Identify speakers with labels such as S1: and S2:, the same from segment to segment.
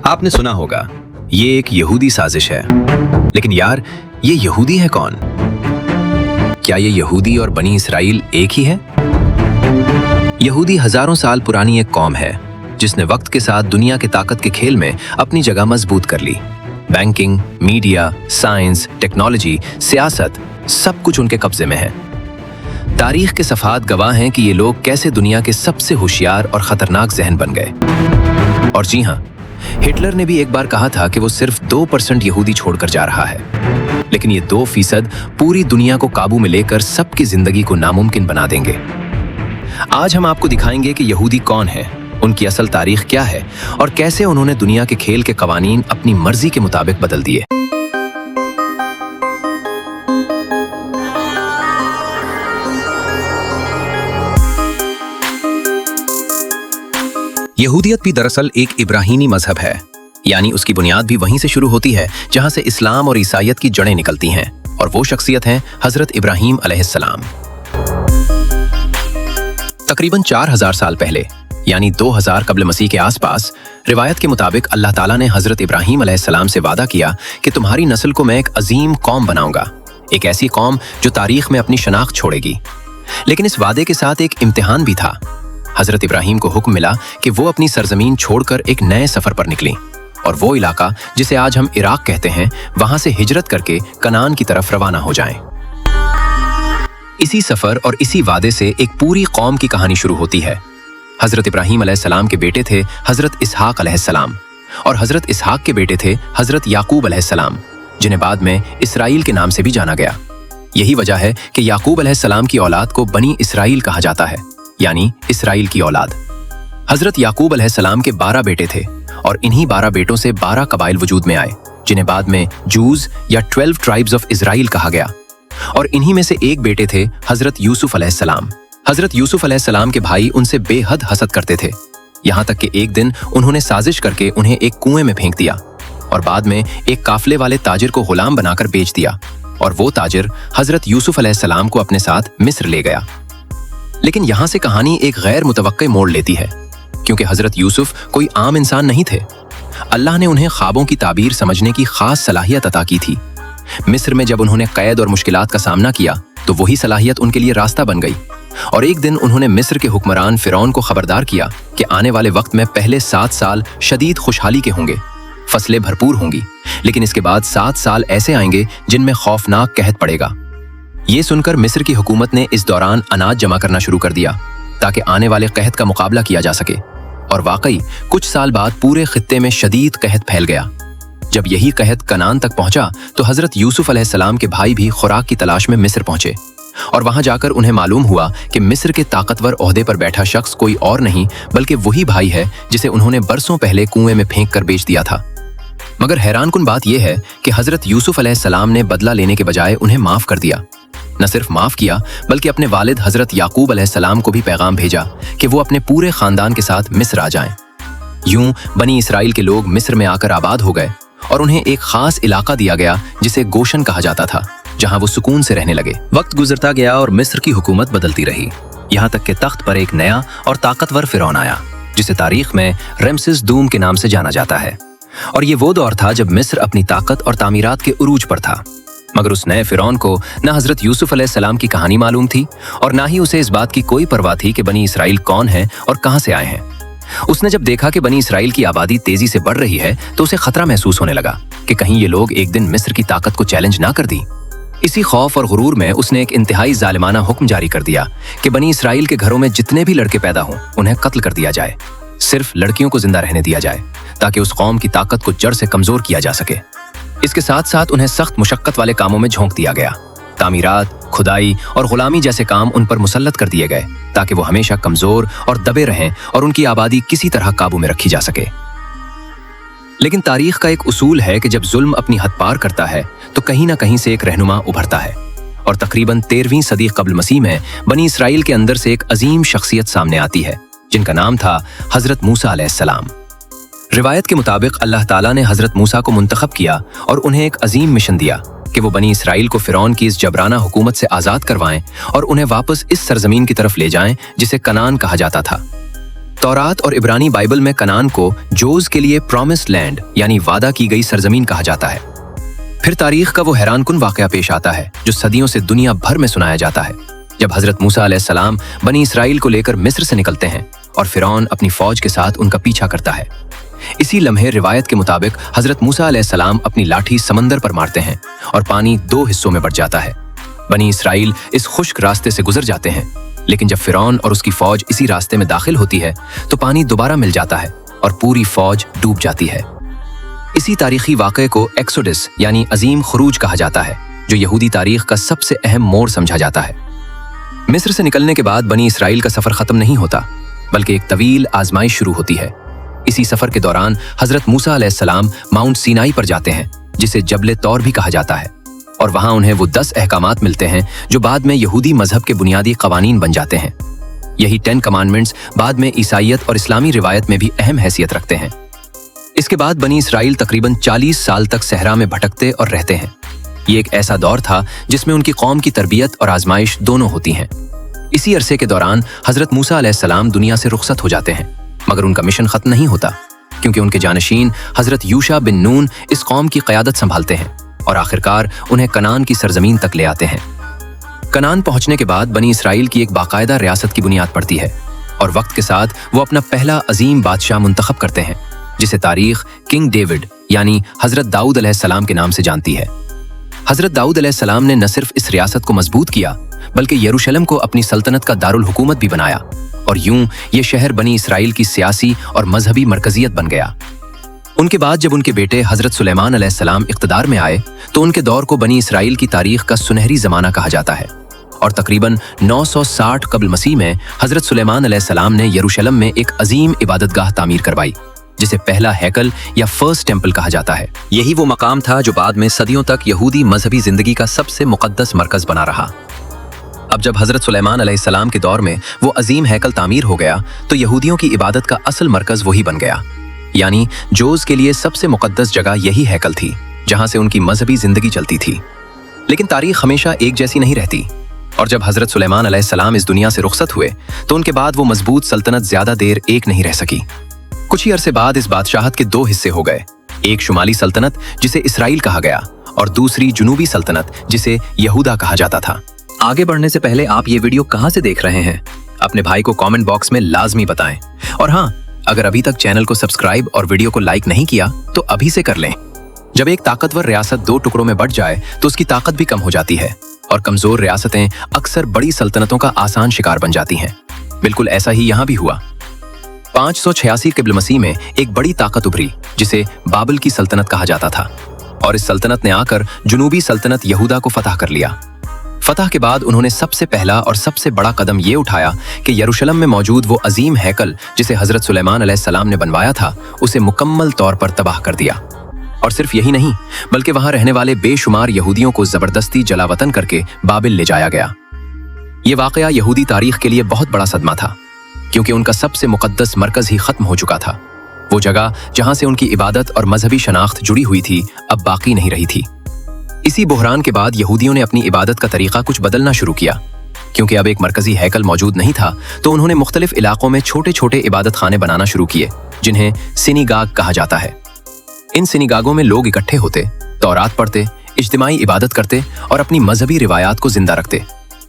S1: आपने सुना होगा ये एक यहूदी साजिश है, लेकिन यार ये यहूदी है कौन? क्या ये यहूदी और बनी इसराइल एक ही है? यहूदी हजारों साल पुरानी एक कौम है जिसने वक्त के साथ दुनिया के ताकत के खेल में अपनी जगह मजबूत कर ली। बैंकिंग, मीडिया, साइंस, टेक्नोलॉजी, सियासत, सब कुछ उनके कब्जे में है। तारीख के सफात गवाह हैं कि ये लोग कैसे दुनिया के सबसे होशियार और खतरनाक जहन बन गए। और जी हाँ, हिटलर ने भी एक बार कहा था कि वो सिर्फ 2% यहूदी छोड़कर जा रहा है, लेकिन ये 2% पूरी दुनिया को काबू में लेकर सबकी जिंदगी को नामुमकिन बना देंगे। आज हम आपको दिखाएंगे कि यहूदी कौन है, उनकी असल तारीख क्या है और कैसे उन्होंने दुनिया के खेल के कवानीन अपनी मर्जी के मुताबिक बदल दिए। यहूदियत भी दरअसल एक इब्राहीमी मजहब है, यानी उसकी बुनियाद भी वहीं से शुरू होती है जहां से इस्लाम और ईसाईयत की जड़ें निकलती हैं, और वो शख्सियत हैं हजरत इब्राहीम अलैहिस्सलाम। तकरीबन 4000 साल पहले यानी 2000 कब्ल मसीह के आसपास रिवायत के मुताबिक अल्लाह ताला ने हजरत इब्राहीम अलैहिस्सलाम से वादा किया कि तुम्हारी नस्ल को मैं एक अजीम कौम बनाऊंगा, एक ऐसी कौम जो तारीख में अपनी शनाख्त छोड़ेगी। लेकिन इस वादे के साथ एक इम्तिहान भी था। हजरत इब्राहीम को हुक्म मिला कि वो अपनी सरजमीन छोड़कर एक नए सफर पर निकलें, और वो इलाका जिसे आज हम इराक कहते हैं, वहां से हिजरत करके कनान की तरफ रवाना हो जाएं। इसी सफर और इसी वादे से एक पूरी कौम की कहानी शुरू होती है। हजरत इब्राहीम अलैहिस्सलाम के बेटे थे हजरत इसहाक अलैहिस्सलाम, और हजरत इसहाक के बेटे थे हजरत याकूब अलैहिस्सलाम, जिन्हें बाद में इसराइल के नाम से भी जाना गया। यही वजह है कि याकूब अलैहिस्सलाम की औलाद को बनी इसराइल कहा जाता है, यानी इसराइल की औलाद। हजरत याकूब अलैहिस्सलाम के 12 बेटे थे, और इन्हीं 12 बेटों से 12 कबाइल वजूद में आए, जिन्हें बाद में जूज या 12 ट्राइब्स ऑफ इजराइल कहा गया। और इन्हीं में से एक बेटे थे हजरत यूसुफ अलैहिस्सलाम। हजरत यूसुफ अलैहिस्सलाम के भाई उनसे बेहद हसद करते थे, यहाँ तक कि एक दिन उन्होंने साजिश करके उन्हें एक कुएं में फेंक दिया, और बाद में एक काफले वाले ताजिर को गुलाम बनाकर बेच दिया, और वो ताजिर हजरत यूसुफ अलैहिस्सलाम को अपने साथ मिस्र ले गया। लेकिन यहाँ से कहानी एक गैर मुतवक्के मोड़ लेती है, क्योंकि हजरत यूसुफ कोई आम इंसान नहीं थे। अल्लाह ने उन्हें ख्वाबों की ताबीर समझने की खास सलाहियत अता की थी। मिस्र में जब उन्होंने कैद और मुश्किलात का सामना किया तो वही सलाहियत उनके लिए रास्ता बन गई, और एक दिन उन्होंने मिस्र के हुक्मरान फिरौन को खबरदार किया कि आने वाले वक्त में पहले 7 साल शदीद खुशहाली के होंगे, फसलें भरपूर होंगी, लेकिन इसके बाद 7 साल ऐसे आएंगे जिनमें खौफनाक कहत पड़ेगा। ये सुनकर मिस्र की हुकूमत ने इस दौरान अनाज जमा करना शुरू कर दिया ताकि आने वाले कहत का मुकाबला किया जा सके, और वाकई कुछ साल बाद पूरे खित्ते में शदीद कहत फैल गया। जब यही कहत कनान तक पहुंचा तो हजरत यूसुफ अलैहिस्सलाम के भाई भी खुराक की तलाश में मिस्र पहुंचे, और वहां जाकर उन्हें मालूम हुआ कि मिस्र के ताकतवर ओहदे पर बैठा शख्स कोई और नहीं बल्कि वही भाई है जिसे उन्होंने बरसों पहले कुएं में फेंक कर बेच दिया था। मगर हैरानकुन बात यह है कि हजरत यूसुफ अलैहिस्सलाम ने बदला लेने के बजाय उन्हें माफ कर दिया। न सिर्फ माफ किया बल्कि अपने वालिद हजरत याकूब अलैहिस्सलाम को भी पैगाम भेजा कि वो अपने पूरे खानदान के साथ मिस्र आ जाएं। यूं बनी इसराइल के लोग मिस्र में आकर आबाद हो गए, और उन्हें एक खास इलाका दिया गया जिसे गोशन कहा जाता था, जहां वो सुकून से रहने लगे। वक्त गुजरता गया और मिस्र की हुकूमत बदलती रही, यहाँ तक कि तख्त पर एक नया और ताकतवर फिरौन आया, जिसे तारीख में रमसेस दूम के नाम से जाना जाता है। और ये वो दौर था जब मिस्र अपनी ताकत और तामीरात के उरूज पर था। मगर उस नए फिरौन को न हजरत यूसुफ अलैहिस्सलाम की कहानी मालूम थी, और ना ही उसे इस बात की कोई परवाह थी कि बनी इसराइल कौन है और कहां से आए हैं। उसने जब देखा कि बनी इसराइल की आबादी तेजी से बढ़ रही है तो उसे खतरा महसूस होने लगा कि कहीं ये लोग एक दिन मिस्र की ताकत को चैलेंज ना कर दी। इसी खौफ और गुरूर में उसने एक इंतहाई जालिमाना हुक्म जारी कर दिया कि बनी इसराइल के घरों में जितने भी लड़के पैदा हों उन्हें कत्ल कर दिया जाए, सिर्फ लड़कियों को जिंदा रहने दिया जाए, ताकि उस कौम की ताकत को जड़ से कमजोर किया जा सके। इसके साथ साथ उन्हें सख्त मुशक्कत वाले कामों में झोंक दिया गया। तामीरात, खुदाई और गुलामी जैसे काम उन पर मुसल्लत कर दिए गए, ताकि वो हमेशा कमजोर और दबे रहें और उनकी आबादी किसी तरह काबू में रखी जा सके। लेकिन तारीख का एक उसूल है कि जब जुल्म अपनी हद पार करता है तो कहीं ना कहीं से एक रहनुमा उभरता है, और तकरीबन 13वीं सदी कब्ल मसीह में बनी इसराइल के अंदर से एक अजीम शख्सियत सामने आती है, जिनका नाम था हजरत मूसा अलैहिस्सलाम। रिवायत के मुताबिक अल्लाह ताला ने हजरत मूसा को मुंतखब किया और उन्हें एक अजीम मिशन दिया कि वो बनी इसराइल को फिरौन की इस जबराना हुकूमत से आज़ाद करवाएं और उन्हें वापस इस सरजमीन की तरफ ले जाएं जिसे कनान कहा जाता था। तौरात और इब्रानी बाइबल में कनान को जोज के लिए प्रॉमिस्ड लैंड यानी वादा की गई सरजमीन कहा जाता है। फिर तारीख का वो हैरानकुन वाकया पेश आता है जो सदियों से दुनिया भर में सुनाया जाता है, जब हजरत मूसा अलैहिस्सलाम बनी इसराइल को लेकर मिस्र से निकलते हैं और फिरौन अपनी फौज के साथ उनका पीछा करता है। इसी लम्हे रिवायत के मुताबिक हजरत मूसा अलैहिस्सलाम अपनी लाठी समंदर पर मारते हैं और पानी 2 हिस्सों में बंट जाता है। बनी इसराइल इस खुश्क रास्ते से गुजर जाते हैं, लेकिन जब फिरौन और उसकी फौज इसी रास्ते में दाखिल होती है तो पानी दोबारा मिल जाता है और पूरी फौज डूब जाती है। इसी तारीखी वाक़े को एक्सोडस यानी अजीम खुरूज कहा जाता है, जो यहूदी तारीख का सबसे अहम मोड़ समझा जाता है। मिस्र से निकलने के बाद बनी इसराइल का सफर खत्म नहीं होता, बल्कि एक तवील आजमाइश शुरू होती है। इसी सफर के दौरान हजरत मूसा अलैहिस्सलाम माउंट सीनाई पर जाते हैं, जिसे जबले तौर भी कहा जाता है, और वहां उन्हें वो 10 अहकामात मिलते हैं जो बाद में यहूदी मजहब के बुनियादी कवानीन बन जाते हैं। यही 10 कमांडमेंट्स बाद में ईसाइयत और इस्लामी रिवायत में भी अहम हैसियत रखते हैं। इसके बाद बनी इसराइल तकरीबन 40 साल तक सहरा में भटकते और रहते हैं। ये एक ऐसा दौर था जिसमें उनकी कौम की तरबियत और आजमाइश दोनों होती हैं। इसी अरसे के दौरान हजरत मूसा अलैहिस्सलाम दुनिया से रुखसत हो जाते हैं, मगर उनका मिशन खत्म नहीं होता, क्योंकि उनके जानशीन हजरत यूशा बिन नून इस कौम की क़यादत संभालते हैं और आखिरकार उन्हें कनान की सरजमीन तक ले आते हैं। कनान पहुंचने के बाद बनी इसराइल की एक बाकायदा रियासत की बुनियाद पड़ती है और वक्त के साथ वो अपना पहला अजीम बादशाह मुंतखब करते हैं, जिसे तारीख किंग डेविड यानी हजरत दाऊद अलैहिस्सलाम के नाम से जानती है। हजरत दाऊद अलैहिस्सलाम ने न सिर्फ इस रियासत को मजबूत किया, बल्कि यरूशलेम को अपनी सल्तनत का दारुल हुकूमत भी बनाया, और यूं ये शहर बनी इसराइल की सियासी और मजहबी मरकजियत बन गया। उनके बाद जब उनके बेटे हजरत सुलेमान अलैहिस्सलाम इख्तिदार में आए तो उनके दौर को बनी इसराइल की तारीख का सुनहरी जमाना कहा जाता है, और तकरीबन 960 कब्ल मसीह में हजरत सुलेमान अलैहिस्सलाम ने यरूशलेम में एक अजीम इबादतगाह तामीर करवाई, जिसे पहला हैकल या फर्स्ट टेम्पल कहा जाता है। यही वो मकाम था जो बाद में सदियों तक यहूदी मजहबी जिंदगी का सबसे मुकद्दस मरकज बना रहा। अब जब हजरत सुलेमान अलैहिस्सलाम के दौर में वो अजीम हैकल तामीर हो गया तो यहूदियों की इबादत का असल मरकज वही बन गया, यानी जोज के लिए सबसे मुकद्दस जगह यही हैकल थी, जहां से उनकी मजहबी जिंदगी चलती थी। लेकिन तारीख हमेशा एक जैसी नहीं रहती, और जब हजरत सुलेमान अलैहिस्सलाम इस दुनिया से रुखसत हुए तो उनके बाद वो मजबूत सल्तनत ज्यादा देर एक नहीं रह सकी। कुछ ही अरसे बाद इस बादशाहत के 2 हिस्से हो गए, एक शुमाली सल्तनत जिसे इसराइल कहा गया और दूसरी जुनूबी सल्तनत जिसे यहूदा कहा जाता था। आगे बढ़ने से पहले आप ये वीडियो कहां से देख रहे हैं अपने भाई को कमेंट बॉक्स में लाजमी बताएं, और हाँ, अगर अभी तक चैनल को सब्सक्राइब और वीडियो को लाइक नहीं किया तो अभी से कर लें। जब एक ताकतवर रियासत 2 टुकड़ों में बंट जाए तो उसकी ताकत भी कम हो जाती है और कमजोर रियासतें अक्सर बड़ी सल्तनतों का आसान शिकार बन जाती हैं। बिल्कुल ऐसा ही यहाँ भी हुआ। 586 क़िब्ल मसीह में एक बड़ी ताकत उभरी जिसे बाबिल की सल्तनत कहा जाता था, और इस सल्तनत ने आकर जुनूबी सल्तनत यहूदा को फतह कर लिया। फतह के बाद उन्होंने सबसे पहला और सबसे बड़ा कदम ये उठाया कि यरूशलेम में मौजूद वो अजीम हैकल जिसे हजरत सुलेमान अलैहिस्सलाम ने बनवाया था, उसे मुकम्मल तौर पर तबाह कर दिया। और सिर्फ यही नहीं, बल्कि वहां रहने वाले बेशुमार यहूदियों को जबरदस्ती जलावतन करके बाबिल ले जाया गया। ये वाकया यहूदी तारीख के लिए बहुत बड़ा सदमा था, क्योंकि उनका सबसे मुकद्दस मरकज ही खत्म हो चुका था। वो जगह जहां से उनकी इबादत और मजहबी शनाख्त जुड़ी हुई थी अब बाकी नहीं रही थी। इसी बुहरान के बाद यहूदियों ने अपनी इबादत का तरीका कुछ बदलना शुरू किया, क्योंकि अब एक मरकजी हैकल मौजूद नहीं था तो उन्होंने मुख्तलिफ इलाकों में छोटे छोटे इबादत खाने बनाना शुरू किए, जिन्हें सिनीगाग कहा जाता है। इन सिनीगागों में लोग इकट्ठे होते, तौरात पढ़ते, इज्तिमाई इबादत करते और अपनी मजहबी रिवायात को जिंदा रखते।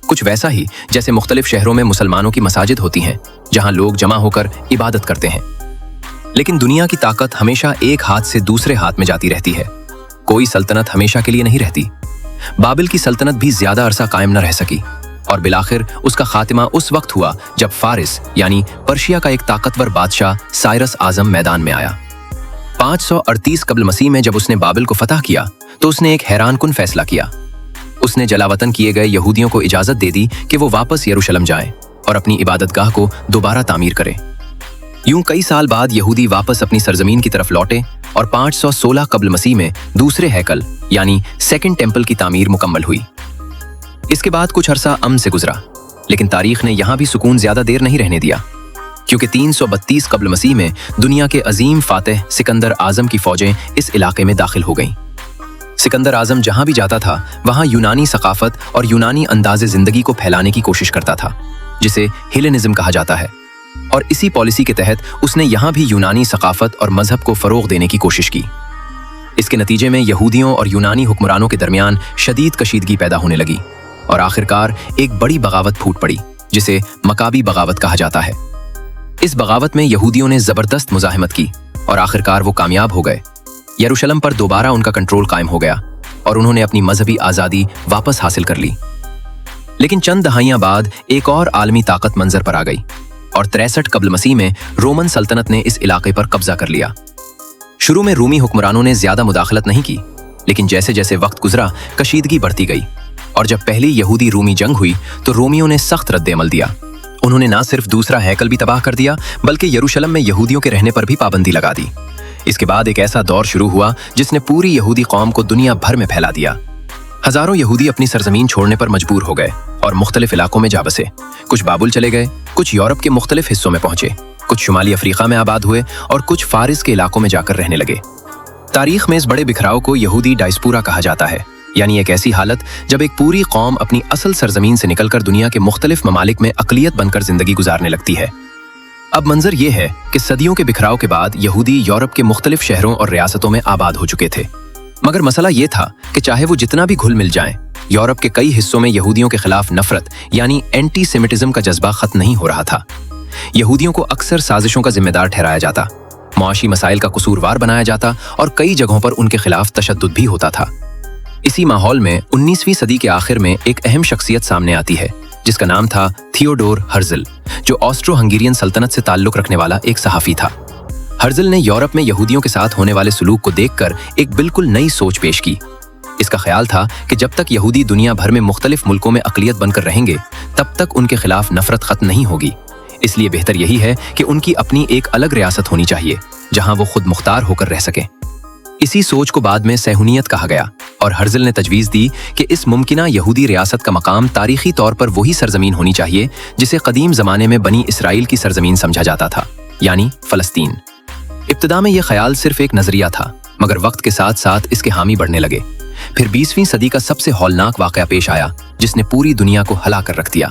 S1: कुछ वैसा ही जैसे मुख्तलिफ शहरों में मुसलमानों की मसाजिद होती हैं, जहां लोग जमा होकर इबादत करते हैं। लेकिन दुनिया की ताकत हमेशा एक हाथ से दूसरे हाथ में जाती रहती है। कोई सल्तनत हमेशा के लिए नहीं रहती। बाबिल की सल्तनत भी ज्यादा अरसा कायम न रह सकी, और बिलाखिर उसका खातिमा उस वक्त हुआ जब फारिस यानी पर्शिया का एक ताकतवर बादशाह साइरस आजम मैदान में आया। 538 कब्ल मसीह में जब उसने बाबिल को फतह किया तो उसने एक हैरानकुन फैसला किया। उसने जलावतन किए गए यहूदियों को इजाजत दे दी कि वो वापस यरूशलेम जाएं और अपनी इबादतगाह को दोबारा तामीर करें। यूं कई साल बाद यहूदी वापस अपनी सरजमीन की तरफ लौटे और 516 कब्ल मसीह में दूसरे हैकल यानी सेकंड टेम्पल की तामीर मुकम्मल हुई। इसके बाद कुछ अरसा अमन से गुजरा, लेकिन तारीख ने यहां भी सुकून ज्यादा देर नहीं रहने दिया, क्योंकि 332 कब्ल मसीह में दुनिया के अजीम फातिह सिकंदर आजम की फौजें इस इलाके में दाखिल हो गईं। सिकंदर आजम जहां भी जाता था वहां यूनानी सकाफत और यूनानी अंदाज़े जिंदगी को फैलाने की कोशिश करता था, जिसे हेलेनिज्म कहा जाता है। और इसी पॉलिसी के तहत उसने यहाँ भी यूनानी सकाफत और मजहब को फरोग देने की कोशिश की। इसके नतीजे में यहूदियों और यूनानी हुक्मरानों के दरमियान शदीद कशीदगी पैदा होने लगी और आखिरकार एक बड़ी बगावत फूट पड़ी जिसे मकाबी बगावत कहा जाता है। इस बगावत में यहूदियों ने जबरदस्त मुजाहिमत की और आखिरकार वो कामयाब हो गए। यरूशलेम पर दोबारा उनका कंट्रोल कायम हो गया और उन्होंने अपनी मजहबी आज़ादी वापस हासिल कर ली। लेकिन चंद दहाइयां बाद एक और आलमी ताकत मंजर पर आ गई और 63 कब्ल मसीह में रोमन सल्तनत ने इस इलाके पर कब्जा कर लिया। शुरू में रूमी हुक्मरानों ने ज्यादा मुदाखलत नहीं की, लेकिन जैसे जैसे वक्त गुजरा कशीदगी बढ़ती गई और जब पहली यहूदी रूमी जंग हुई तो रोमियों ने सख्त रद्द-ए-अमल दिया। उन्होंने ना सिर्फ दूसरा हैकल भी तबाह कर दिया बल्कि यरूशलेम में यहूदियों के रहने पर भी पाबंदी लगा दी। इसके बाद एक ऐसा दौर शुरू हुआ जिसने पूरी यहूदी कौम को दुनिया भर में फैला दिया। हजारों यहूदी अपनी सरजमीन छोड़ने पर मजबूर हो गए और मुख्तलिफ इलाकों में जा बसे। कुछ बाबुल चले गए, कुछ यूरोप के मुख्तलिफ हिस्सों में पहुंचे, कुछ शुमाली अफ्रीका में आबाद हुए और कुछ फारिस के इलाकों में जाकर रहने लगे। तारीख में इस बड़े बिखराव को यहूदी डायस्पोरा कहा जाता है, यानी एक ऐसी हालत जब एक पूरी कौम अपनी असल सरजमीन से निकलकर दुनिया के मुख्तलिफ ममालिक में अकलियत बनकर जिंदगी गुजारने लगती है। अब मंजर ये है कि सदियों के बिखराव के बाद यहूदी यूरोप के मुख्तलिफ शहरों और रियासतों में आबाद हो चुके थे, मगर मसला ये था कि चाहे वो जितना भी घुल मिल जाएं, यूरोप के कई हिस्सों में यहूदियों के खिलाफ नफरत यानी एंटी सेमिटिज्म का जज्बा खत्म नहीं हो रहा था। यहूदियों को अक्सर साजिशों का जिम्मेदार ठहराया जाता, मुआशी मसाइल का कसूरवार बनाया जाता और कई जगहों पर उनके खिलाफ तशद्दुद भी होता था। इसी माहौल में 19वीं सदी के आखिर में एक अहम शख्सियत सामने आती है जिसका नाम था थियोडोर हर्जल, जो ऑस्ट्रो हंगेरियन सल्तनत से ताल्लुक रखने वाला एक सहाफ़ी था। हर्जल ने यूरोप में यहूदियों के साथ होने वाले सलूक को देखकर एक बिल्कुल नई सोच पेश की। इसका ख्याल था कि जब तक यहूदी दुनिया भर में मुख्तलिफ मुल्कों में अकलियत बनकर रहेंगे तब तक उनके खिलाफ नफरत खत्म नहीं होगी, इसलिए बेहतर यही है कि उनकी अपनी एक अलग रियासत होनी चाहिए जहां वो खुद मुख्तार होकर रह सकें। इसी सोच को बाद में सहूनियत कहा गया और हर्जल ने तजवीज़ दी कि इस मुमकिना यहूदी रियासत का मकाम तारीखी तौर पर वही सरजमीन होनी चाहिए जिसे कदीम ज़माने में बनी इसराइल की सरजमीन समझा जाता था, यानी फ़लस्तीन। इब्तिदा में यह ख्याल सिर्फ एक नजरिया था, मगर वक्त के साथ साथ इसके हामी बढ़ने लगे। फिर 20वीं सदी का सबसे हौलनाक वाक़या पेश आया जिसने पूरी दुनिया को हिला कर रख दिया।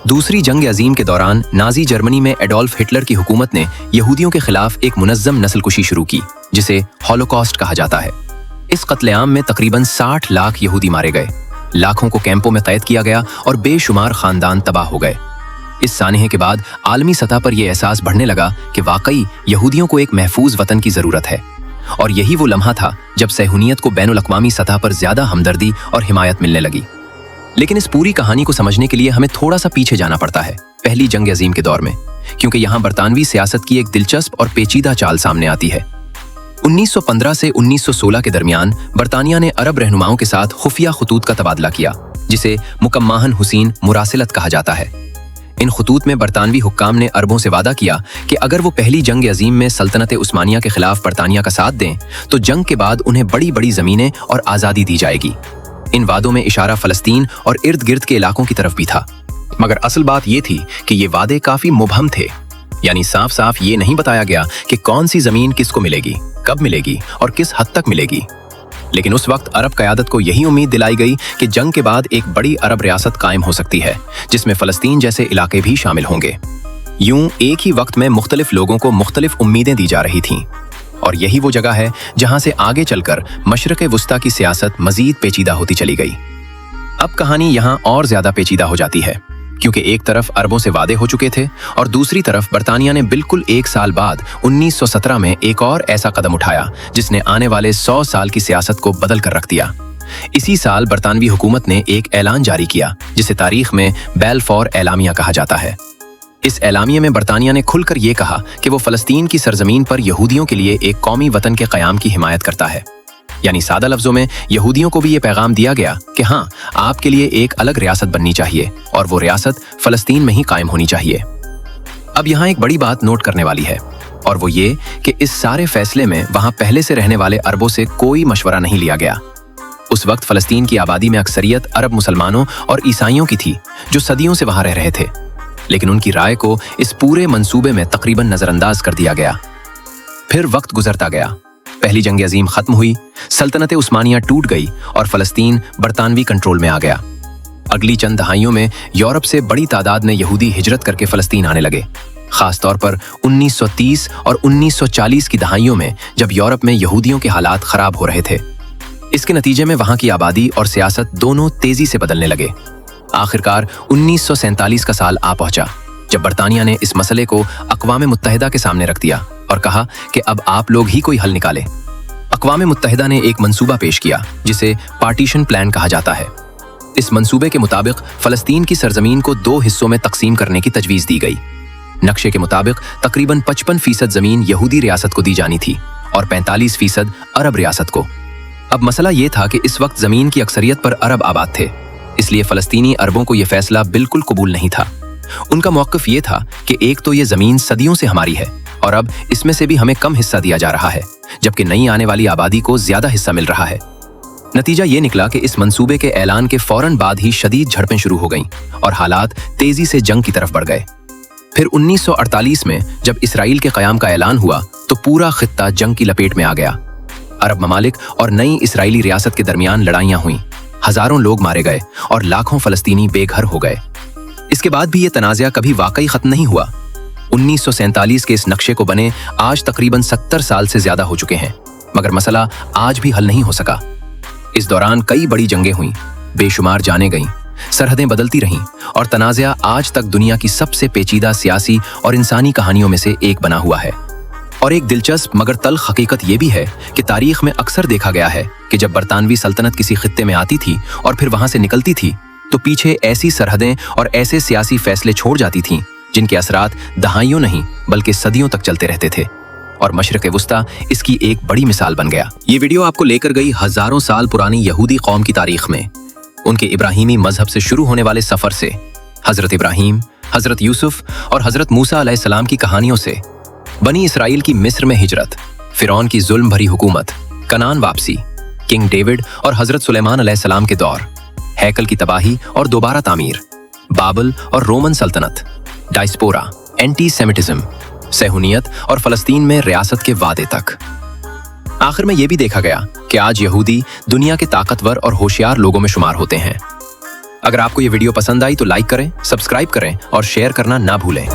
S1: दूसरी जंग अजीम के दौरान नाजी जर्मनी में एडोल्फ हिटलर की हुकूमत ने यहूदियों के खिलाफ एक मुनज़्ज़म नस्लकुशी शुरू की जिसे हॉलोकॉस्ट कहा जाता है। इस कत्लेआम में तकरीबन 60 लाख यहूदी मारे गए, लाखों को कैंपों में कैद किया गया और बेशुमार खानदान तबाह हो गए। इस सानहे के बाद आलमी सतह पर यह एहसास बढ़ने लगा कि वाकई यहूदियों को एक महफूज वतन की जरूरत है, और यही वो लम्हा था जब सहूनियत को बैनुल अक़वामी सतह पर ज्यादा हमदर्दी और हिमायत मिलने लगी। लेकिन इस पूरी कहानी को समझने के लिए हमें थोड़ा सा पीछे जाना पड़ता है, पहली जंग अजीम के दौर में, क्योंकि यहाँ बरतानवी सियासत की एक दिलचस्प और पेचीदा चाल सामने आती है। 1915 से 1916 के दरमियान बरतानिया ने अरब रहनुमाओं के साथ खुफिया खतूत का तबादला किया जिसे मुकम्माहन हुसैन मुरासिलत कहा जाता है। इन खतूत में बरतानवी हुक्काम ने अरबों से वादा किया कि अगर वो पहली जंग अजीम में सल्तनत उस्मानिया के खिलाफ बरतानिया का साथ दें तो जंग के बाद उन्हें बड़ी बड़ी जमीनें और आज़ादी दी जाएगी। इन वादों में इशारा फलस्तीन और इर्द गिर्द के इलाकों की तरफ भी था, मगर असल बात ये थी कि ये वादे काफी मुबहम थे, यानी साफ साफ ये नहीं बताया गया कि कौन सी जमीन किसको मिलेगी, कब मिलेगी और किस हद तक मिलेगी। लेकिन उस वक्त अरब क़यादत को यही उम्मीद दिलाई गई कि जंग के बाद एक बड़ी अरब रियासत कायम हो सकती है जिसमें फ़लस्तीन जैसे इलाके भी शामिल होंगे। यूं एक ही वक्त में मुख्तलिफ लोगों को मुख्तलिफ उम्मीदें दी जा रही थीं, और यही वो जगह है जहां से आगे चलकर मशरिक़ वुस्ता की सियासत मजीद पेचीदा होती चली गई। अब कहानी यहाँ और ज्यादा पेचीदा हो जाती है, क्योंकि एक तरफ अरबों से वादे हो चुके थे और दूसरी तरफ बरतानिया ने बिल्कुल एक साल बाद 1917 में एक और ऐसा कदम उठाया जिसने आने वाले 100 साल की सियासत को बदल कर रख दिया। इसी साल बरतानवी हुकूमत ने एक ऐलान जारी किया जिसे तारीख में बैलफोर एलामिया कहा जाता है। इस एलामिया में बरतानिया ने खुलकर ये कहा कि वो फ़लस्तीन की सरजमीन पर यहूदियों के लिए एक कौमी वतन के क़याम की हिमायत करता है। यानी सादा लफ्जों में यहूदियों को भी ये पैगाम दिया गया कि हाँ, आपके लिए एक अलग रियासत बननी चाहिए और वो रियासत फ़लस्तीन में ही कायम होनी चाहिए। अब यहाँ एक बड़ी बात नोट करने वाली है, और वो ये कि इस सारे फैसले में वहाँ पहले से रहने वाले अरबों से कोई मशवरा नहीं लिया गया। उस वक्त फ़लस्तीन की आबादी में अक्सरियत अरब मुसलमानों और ईसाइयों की थी जो सदियों से वहाँ रह रहे थे, लेकिन उनकी राय को इस पूरे मंसूबे में तकरीबन नजरअंदाज कर दिया गया। फिर वक्त गुजरता गया, पहली जंग अजीम खत्म हुई, सल्तनत उस्मानिया टूट गई और फ़लस्तीन बरतानवी कंट्रोल में आ गया। अगली चंद दहाइयों में यूरोप से बड़ी तादाद में यहूदी हिजरत करके फ़लस्तीन आने लगे, खास तौर पर 1930 और 1940 की दहाइयों में जब यूरोप में यहूदियों के हालात खराब हो रहे थे। इसके नतीजे में वहां की आबादी और सियासत दोनों तेजी से बदलने लगे। आखिरकार 1947 का साल आ पहुंचा जब बरतानिया ने इस मसले को अक़वाम मुत्तहिदा के सामने रख दिया और कहा कि अब आप लोग ही कोई हल निकालें। अक़वाम मुत्तहिदा ने एक मंसूबा पेश किया जिसे पार्टीशन प्लान कहा जाता है। इस मंसूबे के मुताबिक फ़लस्तीन की सरजमीन को 2 हिस्सों में तकसीम करने की तजवीज़ दी गई। नक्शे के मुताबिक तकरीबन 55% ज़मीन यहूदी रियासत को दी जानी थी और 45% अरब रियासत को। अब मसला ये था कि इस वक्त ज़मीन की अक्सरियत पर अरब आबाद थे, इसलिए फ़लस्तीनी अरबों को यह फैसला बिल्कुल कबूल नहीं था। उनका मौक़िफ़ ये था कि एक तो ये ज़मीन सदियों से हमारी है और अब इसमें से भी हमें कम हिस्सा दिया जा रहा है, जबकि नई आने वाली आबादी को ज़्यादा हिस्सा मिल रहा है। नतीजा ये निकला कि इस मंसूबे के ऐलान के फौरन बाद ही शदीद झड़पें शुरू हो गईं और हालात तेज़ी से जंग की तरफ बढ़ गए। फिर 1948 में जब इसराइल के क़याम का ऐलान हुआ तो पूरा खित्ता जंग की लपेट में आ गया। अरब ममालिक और नई इसराइली रियासत के दरमियान लड़ाइयाँ हुईं, हज़ारों लोग मारे गए और लाखों फ़लस्तीनी बेघर हो गए। इसके बाद भी ये तनाज़ा कभी वाकई ख़त्म नहीं हुआ। 1947 के इस नक्शे को बने आज तकरीबन 70 साल से ज़्यादा हो चुके हैं, मगर मसला आज भी हल नहीं हो सका। इस दौरान कई बड़ी जंगें हुईं, बेशुमार जानें गईं, सरहदें बदलती रहीं और तनाज़ा आज तक दुनिया की सबसे पेचीदा सियासी और इंसानी कहानियों में से एक बना हुआ है। और एक दिलचस्प मगर तल्ख हकीकत ये भी है कि तारीख में अक्सर देखा गया है कि जब बरतानवी सल्तनत किसी खित्ते में आती थी और फिर वहां से निकलती थी तो पीछे ऐसी सरहदें और ऐसे सियासी फैसले छोड़ जाती थीं जिनके असरात दहाइयों नहीं बल्कि सदियों तक चलते रहते थे। और मशरिक़ वुस्ता इसकी एक बड़ी मिसाल बन गया। ये वीडियो आपको लेकर गई हज़ारों साल पुरानी यहूदी कौम की तारीख में, उनके इब्राहीमी मजहब से शुरू होने वाले सफ़र से, हज़रत इब्राहीम, हज़रत यूसुफ और हज़रत मूसा अलैहिस्सलाम की कहानियों से, बनी इसराइल की मिस्र में हिजरत, फ़िरौन की जुल्म भरी हुकूमत, कनान वापसी, किंग डेविड और हज़रत सुलेमान अलैहिस्सलाम के दौर, हैकल की तबाही और दोबारा तामीर, बाबल और रोमन सल्तनत, डायस्पोरा, एंटी सेमिटिज्म, सहूनियत और फ़लस्तीन में रियासत के वादे तक। आखिर में यह भी देखा गया कि आज यहूदी दुनिया के ताकतवर और होशियार लोगों में शुमार होते हैं। अगर आपको ये वीडियो पसंद आई तो लाइक करें, सब्सक्राइब करें और शेयर करना ना भूलें।